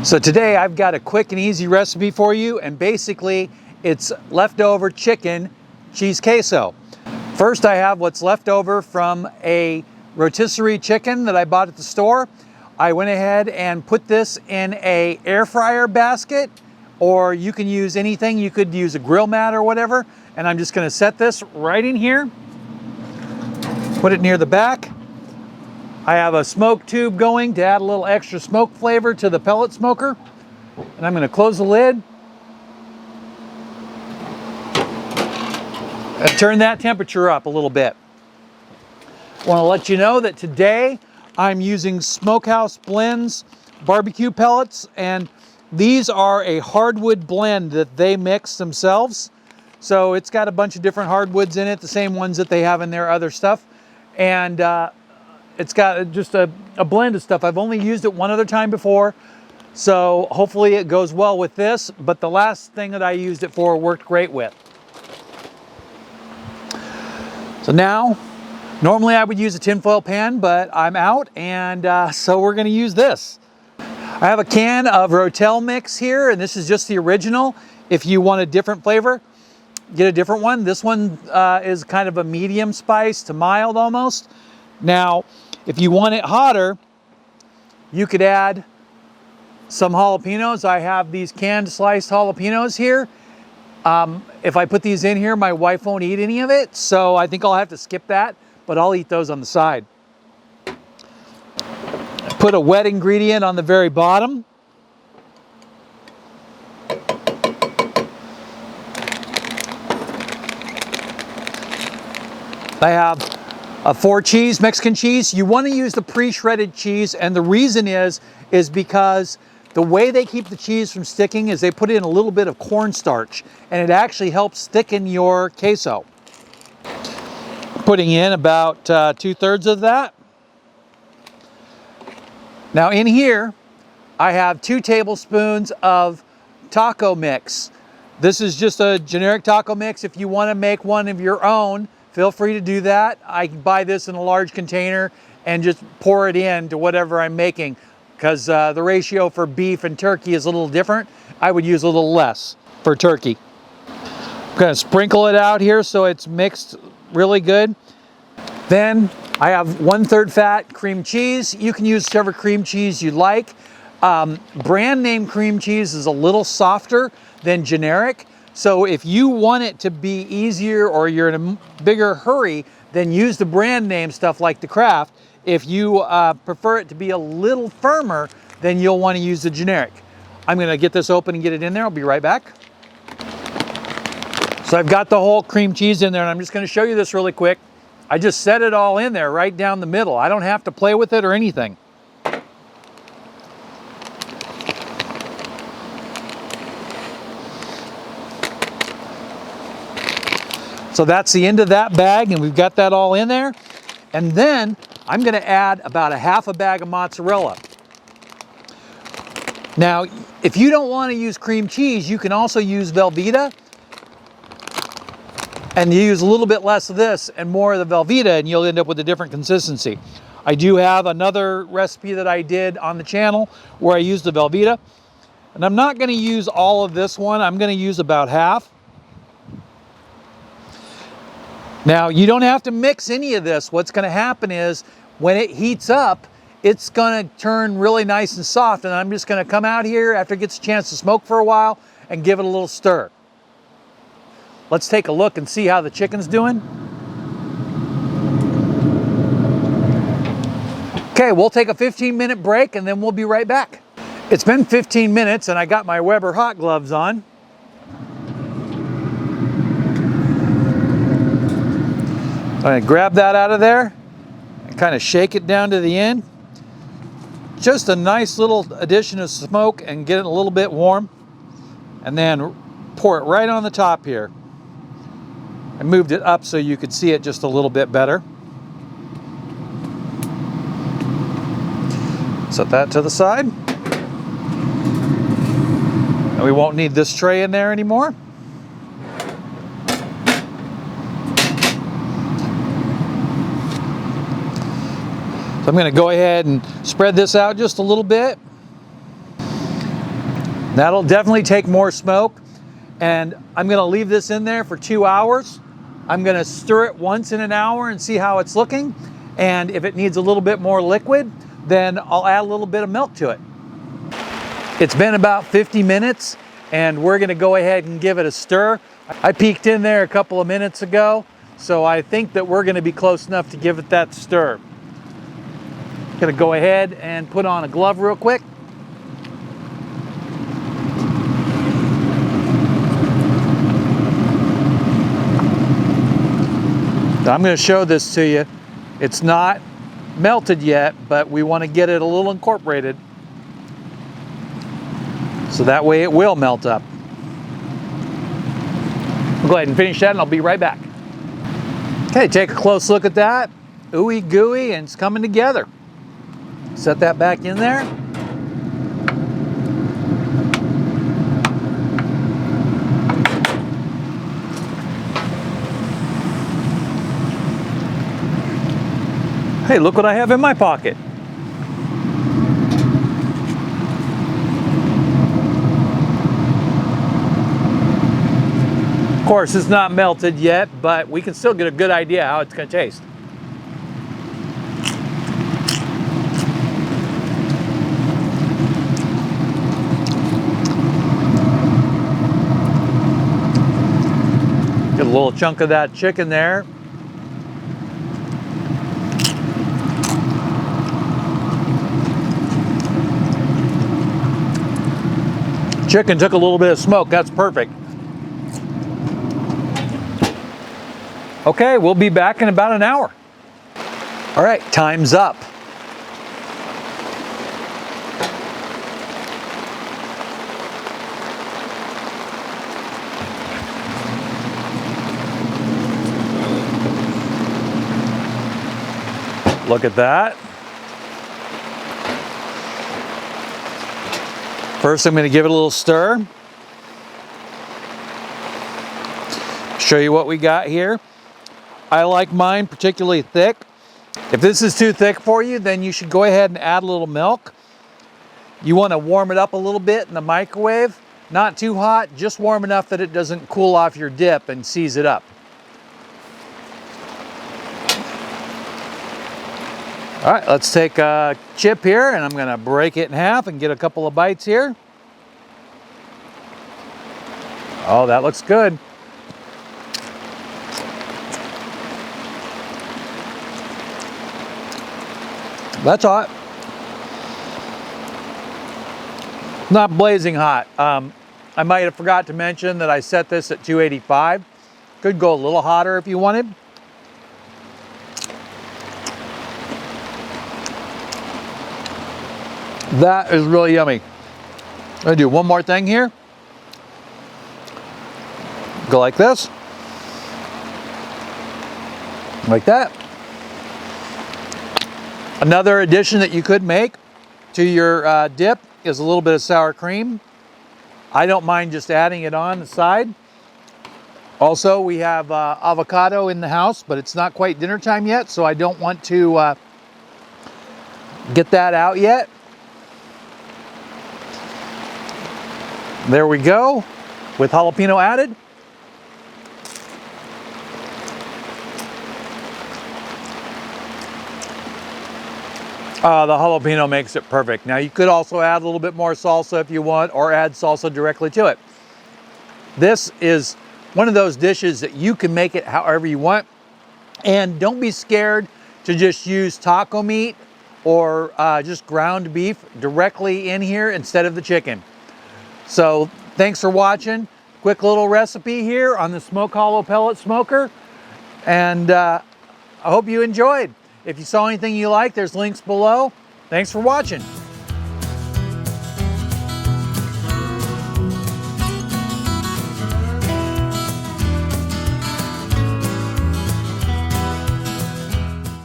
So today I've got a quick and easy recipe for you, and basically it's leftover chicken cheese queso. First, I have what's left over from a rotisserie chicken that I bought at the store. I went ahead and put this in a air fryer basket, or you can use anything. You could use a grill mat or whatever. And I'm just gonna set this right in here, put it near the back. I have a smoke tube going to add a little extra smoke flavor to the pellet smoker. And I'm gonna close the lid and turn that temperature up a little bit. I wanna let you know that today I'm using Smokehouse Blends barbecue pellets, and these are a hardwood blend that they mix themselves. So it's got a bunch of different hardwoods in it, the same ones that they have in their other stuff. And it's got just a blend of stuff. I've only used it one other time before, so hopefully it goes well with this, but the last thing that I used it for worked great with. So now, normally I would use a tinfoil pan, but I'm out, and so we're gonna use this. I have a can of Rotel mix here, and this is just the original. If you want a different flavor, get a different one. This one is kind of a medium spice to mild almost. Now, if you want it hotter, you could add some jalapenos. I have these canned sliced jalapenos here. If I put these in here, my wife won't eat any of it, so I think I'll have to skip that, but I'll eat those on the side. Put a wet ingredient on the very bottom. I have a 4 cheese, Mexican cheese. You want to use the pre-shredded cheese, and the reason is because the way they keep the cheese from sticking is they put in a little bit of cornstarch, and it actually helps thicken your queso. Putting in about 2/3 of that. Now in here, I have 2 tablespoons of taco mix. This is just a generic taco mix. If you want to make one of your own, feel free to do that. I can buy this in a large container and just pour it in to whatever I'm making, because the ratio for beef and turkey is a little different. I would use a little less for turkey. I'm gonna sprinkle it out here so it's mixed really good. Then I have 1/3 fat cream cheese. You can use whichever cream cheese you like. Brand name cream cheese is a little softer than generic. So if you want it to be easier, or you're in a bigger hurry, then use the brand name stuff like the Kraft. If you prefer it to be a little firmer, then you'll want to use the generic. I'm gonna get this open and get it in there. I'll be right back. So I've got the whole cream cheese in there, and I'm just gonna show you this really quick. I just set it all in there right down the middle. I don't have to play with it or anything. So that's the end of that bag, and we've got that all in there. And then I'm gonna add about a half a bag of mozzarella. Now, if you don't wanna use cream cheese, you can also use Velveeta, and you use a little bit less of this and more of the Velveeta, and you'll end up with a different consistency. I do have another recipe that I did on the channel where I used the Velveeta, and I'm not gonna use all of this one. I'm gonna use about half. Now, you don't have to mix any of this. What's gonna happen is when it heats up, it's gonna turn really nice and soft, and I'm just gonna come out here after it gets a chance to smoke for a while and give it a little stir. Let's take a look and see how the chicken's doing. Okay, we'll take a 15-minute break and then we'll be right back. It's been 15 minutes and I got my Weber hot gloves on. I'm gonna grab that out of there and kind of shake it down to the end. Just a nice little addition of smoke and get it a little bit warm. And then pour it right on the top here. I moved it up so you could see it just a little bit better. Set that to the side. And we won't need this tray in there anymore. So I'm going to go ahead and spread this out just a little bit. That'll definitely take more smoke. And I'm gonna leave this in there for 2 hours. I'm gonna stir it once in an hour and see how it's looking. And if it needs a little bit more liquid, then I'll add a little bit of milk to it. It's been about 50 minutes and we're gonna go ahead and give it a stir. I peeked in there a couple of minutes ago, so I think that we're gonna be close enough to give it that stir. Gonna go ahead and put on a glove real quick. I'm going to show this to you. It's not melted yet, but we want to get it a little incorporated. So that way it will melt up. We'll go ahead and finish that and I'll be right back. Okay, take a close look at that. Ooey gooey, and it's coming together. Set that back in there. Hey, look what I have in my pocket. Of course, it's not melted yet, but we can still get a good idea how it's going to taste. Get a little chunk of that chicken there. Chicken took a little bit of smoke, that's perfect. Okay, we'll be back in about an hour. All right, time's up. Look at that. First, I'm going to give it a little stir. Show you what we got here. I like mine particularly thick. If this is too thick for you, then you should go ahead and add a little milk. You want to warm it up a little bit in the microwave. Not too hot, just warm enough that it doesn't cool off your dip and seize it up. All right, let's take a chip here and I'm going to break it in half and get a couple of bites here. Oh, that looks good. That's hot. Not blazing hot. I might have forgot to mention that I set this at 285. Could go a little hotter if you wanted. That is really yummy. I'm gonna do one more thing here. Go like this. Like that. Another addition that you could make to your dip is a little bit of sour cream. I don't mind just adding it on the side. Also, we have avocado in the house, but it's not quite dinner time yet, so I don't want to get that out yet. There we go, with jalapeno added. The jalapeno makes it perfect. Now you could also add a little bit more salsa if you want, or add salsa directly to it. This is one of those dishes that you can make it however you want. And don't be scared to just use taco meat or just ground beef directly in here instead of the chicken. So thanks for watching. Quick little recipe here on the Smoke Hollow Pellet Smoker. And I hope you enjoyed. If you saw anything you like, there's links below. Thanks for watching.